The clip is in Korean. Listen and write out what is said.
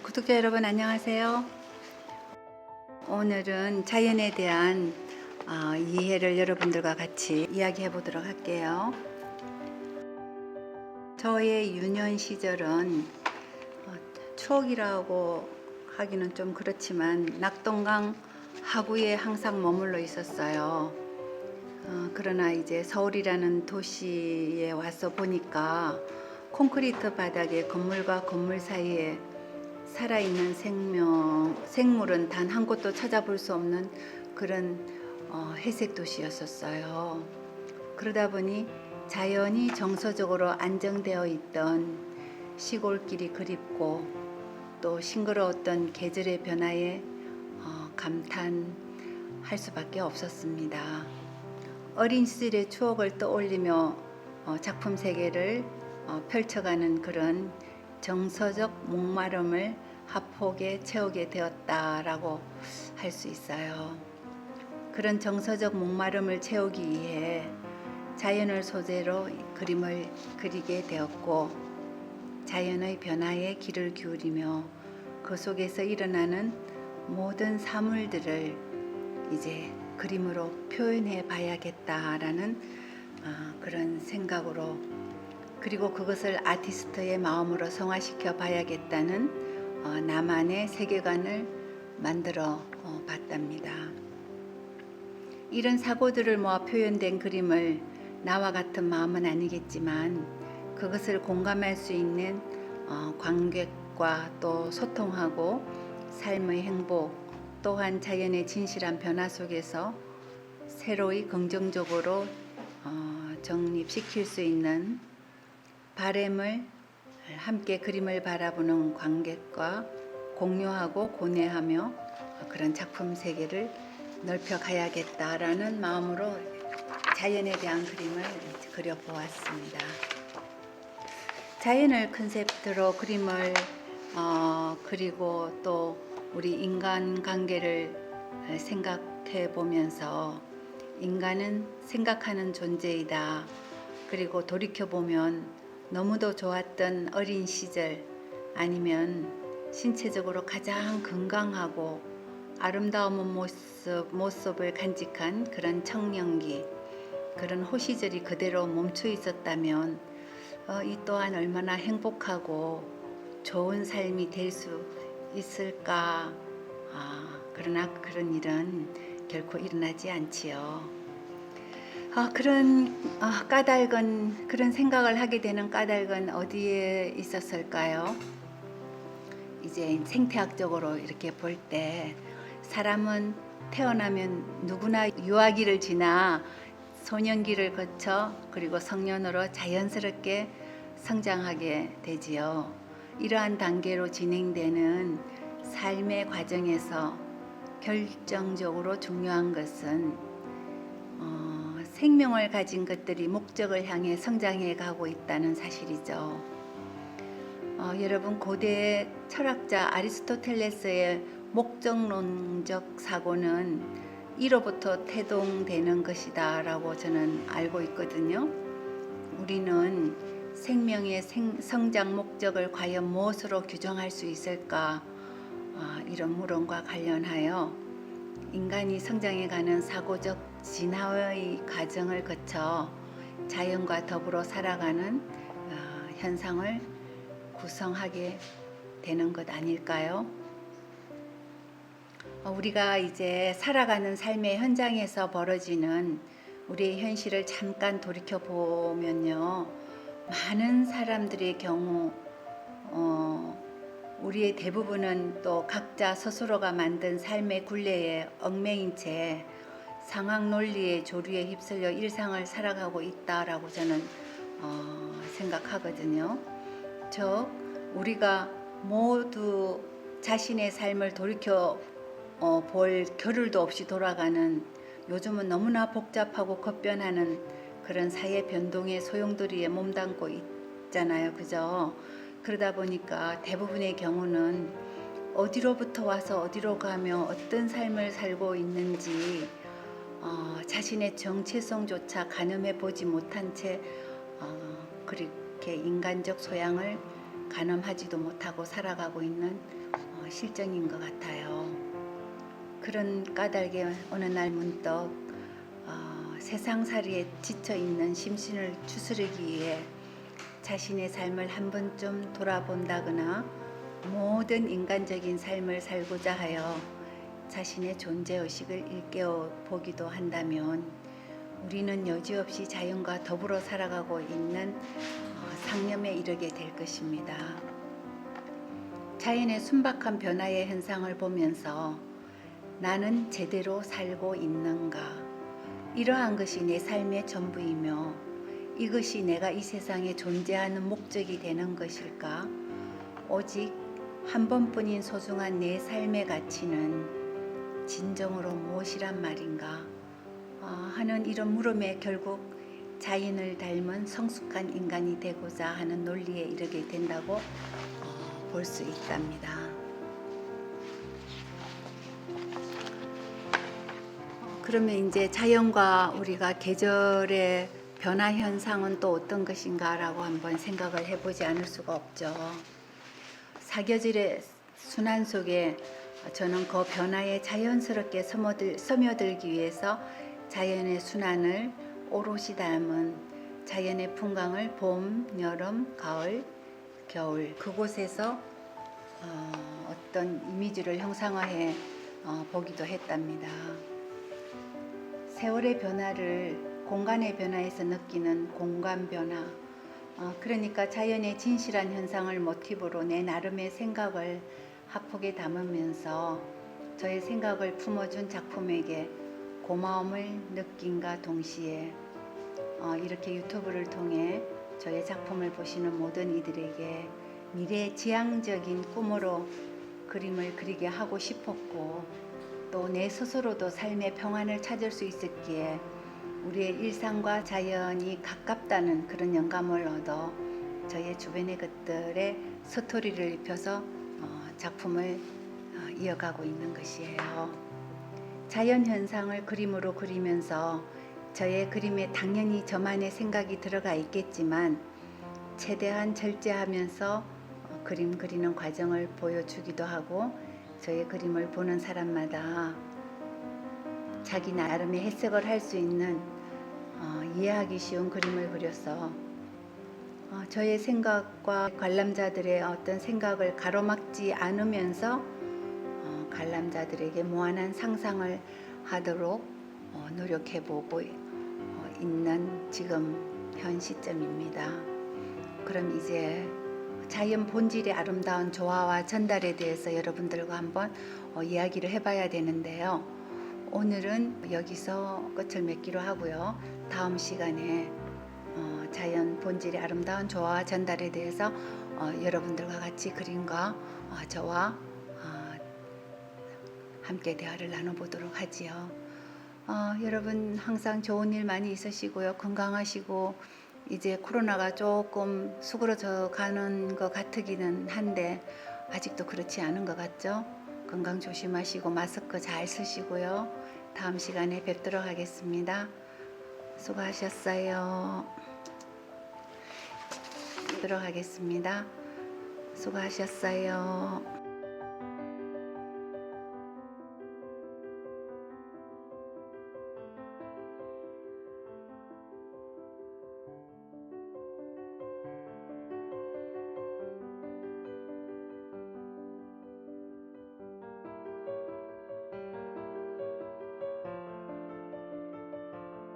구독자 여러분 안녕하세요. 오늘은 자연에 대한 이해를 여러분들과 같이 이야기해 보도록 할게요. 저의 유년 시절은 추억이라고 하기는 좀 그렇지만 낙동강 하구에 항상 머물러 있었어요. 그러나 이제 서울이라는 도시에 와서 보니까 콘크리트 바닥에 건물과 건물 사이에 살아있는 생물은 단 한 곳도 찾아볼 수 없는 그런 회색 도시였었어요. 그러다 보니 자연이 정서적으로 안정되어 있던 시골길이 그립고 또 싱그러웠던 계절의 변화에 감탄할 수밖에 없었습니다. 어린 시절의 추억을 떠올리며 작품 세계를 펼쳐가는 그런 정서적 목마름을 하폭에 채우게 되었다라고 할 수 있어요. 그런 정서적 목마름을 채우기 위해 자연을 소재로 그림을 그리게 되었고, 자연의 변화에 귀를 기울이며 그 속에서 일어나는 모든 사물들을 이제 그림으로 표현해 봐야겠다라는 그런 생각으로, 그리고 그것을 아티스트의 마음으로 성화시켜 봐야겠다는 나만의 세계관을 만들어 봤답니다. 이런 사고들을 모아 표현된 그림을 나와 같은 마음은 아니겠지만 그것을 공감할 수 있는 관객과 또 소통하고 삶의 행복 또한 자연의 진실한 변화 속에서 새로이 긍정적으로 정립시킬 수 있는 바램을 함께 그림을 바라보는 관객과 공유하고 고뇌하며 그런 작품 세계를 넓혀가야겠다라는 마음으로 자연에 대한 그림을 그려보았습니다. 자연을 컨셉트로 그림을 그리고 또 우리 인간 관계를 생각해 보면서 인간은 생각하는 존재이다. 그리고 돌이켜보면 너무도 좋았던 어린 시절, 아니면 신체적으로 가장 건강하고 아름다운 모습을 간직한 그런 청년기, 그런 호시절이 그대로 멈춰 있었다면 이 또한 얼마나 행복하고 좋은 삶이 될 수 있을까. 그러나 그런 일은 결코 일어나지 않지요. 그런 까닭은, 그런 생각을 하게 되는 까닭은 어디에 있었을까요? 이제 생태학적으로 이렇게 볼 때 사람은 태어나면 누구나 유아기를 지나 소년기를 거쳐 그리고 성년으로 자연스럽게 성장하게 되지요. 이러한 단계로 진행되는 삶의 과정에서 결정적으로 중요한 것은 생명을 가진 것들이 목적을 향해 성장해 가고 있다는 사실이죠. 여러분, 고대 철학자 아리스토텔레스의 목적론적 사고는 이로부터 태동되는 것이다 라고 저는 알고 있거든요. 우리는 생명의 성장 목적을 과연 무엇으로 규정할 수 있을까? 이런 물음과 관련하여 인간이 성장해가는 사고적 진화의 과정을 거쳐 자연과 더불어 살아가는 현상을 구성하게 되는 것 아닐까요? 우리가 이제 살아가는 삶의 현장에서 벌어지는 우리의 현실을 잠깐 돌이켜 보면요, 많은 사람들의 경우 우리의 대부분은 또 각자 스스로가 만든 삶의 굴레에 얽매인 채 상황 논리의 조류에 휩쓸려 일상을 살아가고 있다라고 저는 생각하거든요. 즉, 우리가 모두 자신의 삶을 돌이켜 볼 겨를도 없이 돌아가는, 요즘은 너무나 복잡하고 급변하는 그런 사회 변동의 소용돌이에 몸담고 있잖아요. 그죠? 그러다 보니까 대부분의 경우는 어디로부터 와서 어디로 가며 어떤 삶을 살고 있는지 자신의 정체성조차 가늠해 보지 못한 채 그렇게 인간적 소양을 가늠하지도 못하고 살아가고 있는 실정인 것 같아요. 그런 까닭에 어느 날 문득 세상살이에 지쳐있는 심신을 추스르기 위해 자신의 삶을 한 번쯤 돌아본다거나 모든 인간적인 삶을 살고자 하여 자신의 존재의식을 일깨워 보기도 한다면 우리는 여지없이 자연과 더불어 살아가고 있는 상념에 이르게 될 것입니다. 자연의 순박한 변화의 현상을 보면서 나는 제대로 살고 있는가? 이러한 것이 내 삶의 전부이며 이것이 내가 이 세상에 존재하는 목적이 되는 것일까? 오직 한 번뿐인 소중한 내 삶의 가치는 진정으로 무엇이란 말인가? 하는 이런 물음에 결국 자연을 닮은 성숙한 인간이 되고자 하는 논리에 이르게 된다고 볼 수 있답니다. 그러면 이제 자연과 우리가 계절의 변화 현상은 또 어떤 것인가라고 한번 생각을 해보지 않을 수가 없죠. 사계절의 순환 속에 저는 그 변화에 자연스럽게 스며들기 위해서 자연의 순환을 오롯이 담은 자연의 풍광을 봄, 여름, 가을, 겨울 그곳에서 어떤 이미지를 형상화해 보기도 했답니다. 세월의 변화를 공간의 변화에서 느끼는 공간 변화, 그러니까 자연의 진실한 현상을 모티브로 내 나름의 생각을 학폭에 담으면서 저의 생각을 품어준 작품에게 고마움을 느낀과 동시에 이렇게 유튜브를 통해 저의 작품을 보시는 모든 이들에게 미래 지향적인 꿈으로 그림을 그리게 하고 싶었고 또 내 스스로도 삶의 평안을 찾을 수 있었기에 우리의 일상과 자연이 가깝다는 그런 영감을 얻어 저의 주변의 것들에 스토리를 입혀서 작품을 이어가고 있는 것이에요. 자연 현상을 그림으로 그리면서 저의 그림에 당연히 저만의 생각이 들어가 있겠지만 최대한 절제하면서 그림 그리는 과정을 보여주기도 하고 저의 그림을 보는 사람마다 자기 나름의 해석을 할 수 있는 이해하기 쉬운 그림을 그려서 저의 생각과 관람자들의 어떤 생각을 가로막지 않으면서 관람자들에게 무한한 상상을 하도록 노력해보고 있는 지금 현 시점입니다. 그럼 이제 자연 본질의 아름다운 조화와 전달에 대해서 여러분들과 한번 이야기를 해봐야 되는데요. 오늘은 여기서 끝을 맺기로 하고요. 다음 시간에 자연 본질의 아름다운 조화와 전달에 대해서 여러분들과 같이 그림과 저와 함께 대화를 나눠보도록 하지요. 여러분 항상 좋은 일 많이 있으시고요. 건강하시고 이제 코로나가 조금 수그러져 가는 것 같기는 한데 아직도 그렇지 않은 것 같죠? 건강 조심하시고 마스크 잘 쓰시고요. 다음 시간에 뵙도록 하겠습니다. 수고하셨어요. 뵙도록 하겠습니다. 수고하셨어요.